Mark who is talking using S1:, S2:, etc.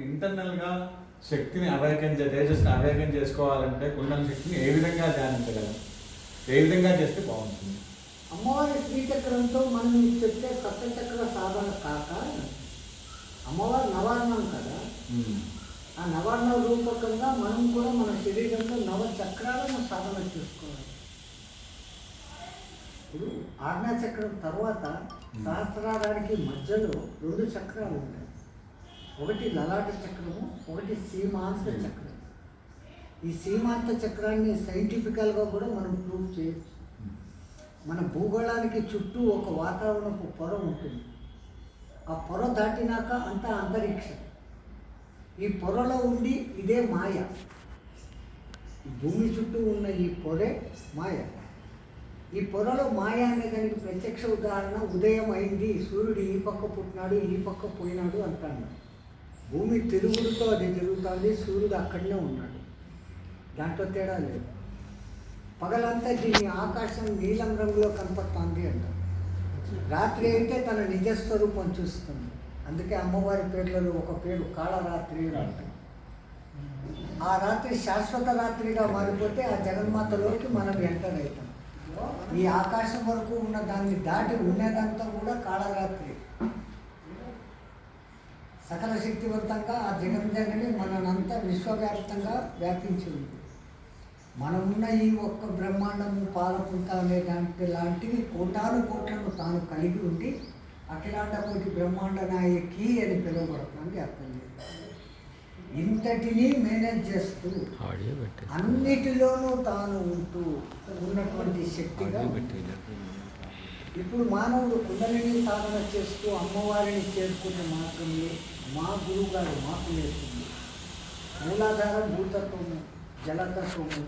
S1: ఇంటర్నల్గా శక్తిని తేజస్ని అవేకం చేసుకోవాలంటే కుండల శక్తిని ఏ విధంగా ధ్యానించగలం, ఏ విధంగా చేస్తే బాగుంటుంది?
S2: అమ్మవారి శ్రీచక్రంతో మనం చెప్తే సప్తచక్ర సాధన కాక అమ్మవారి నవార్ణం కదా, ఆ నవార్ణ రూపకంగా మనం కూడా మన శరీరంలో నవచక్రాలను సాధన చేసుకోవాలి. ఇప్పుడు ఆజ్ఞాచక్రం తర్వాత సహస్రారానికి మధ్యలో 2 చక్రాలు ఉంటాయి. ఒకటి లలాట చక్రము, ఒకటి సీమాంత చక్రం. ఈ సీమాంత చక్రాన్ని సైంటిఫికల్గా కూడా మనం ప్రూవ్ చేయొచ్చు. మన భూగోళానికి చుట్టూ ఒక వాతావరణపు పొర ఉంటుంది. ఆ పొర దాటినాక అంతా అంతరిక్షం. ఈ పొరలో ఉండి ఇదే మాయ. భూమి చుట్టూ ఉన్న ఈ పొరే మాయ. ఈ పొరలో మాయ అనే దానికి ప్రత్యక్ష ఉదాహరణ ఉదయం అయింది, సూర్యుడు ఈ పక్క పుట్టినాడు, ఈ పక్క పోయినాడు అంటాడు. భూమి తిరుగుడుతో అది తిరుగుతుంది, సూర్యుడు అక్కడనే ఉన్నాడు, దాంట్లో తేడా లేదు. పగలంతా దీని ఆకాశం నీలం రంగులో కనపడుతుంది అంటారు. రాత్రి అయితే తన నిజస్వరూపం చూస్తుంది. అందుకే అమ్మవారి పేర్లలో ఒక పేరు కాళరాత్రి అంటారు. ఆ రాత్రి శాశ్వత రాత్రిగా మారిపోతే ఆ జగన్మాతలోకి మనం ఎంటర్ అవుతాం. ఈ ఆకాశం వరకు ఉన్న దాన్ని దాటి ఉన్నదంతా కూడా కాళరాత్రి. సకల శక్తివంతంగా ఆ జగన్జనని మనంతా విశ్వవ్యాప్తంగా వ్యాపించి ఉంది. మనమున్న ఈ ఒక్క బ్రహ్మాండము పాలపుంత అనే దాంట్లో లాంటివి కోటాను కోట్లను తాను కలిగి ఉండి అఖిలాండ కోటి బ్రహ్మాండ నాయకి అని పిలువబడుతుంది. అర్థం చేయాలి. ఇంతటినీ మేనేజ్ చేస్తూ అన్నిటిలోనూ తాను ఉంటూ ఉన్నటువంటి శక్తిగా. ఇప్పుడు మానవుడు కుండలిని సాధన చేస్తూ అమ్మవారిని చేరుకునే మార్గంలో మా గురువు గారు మాకు నేర్పింది. మూలాధారం భూతత్వము, జలతత్వము,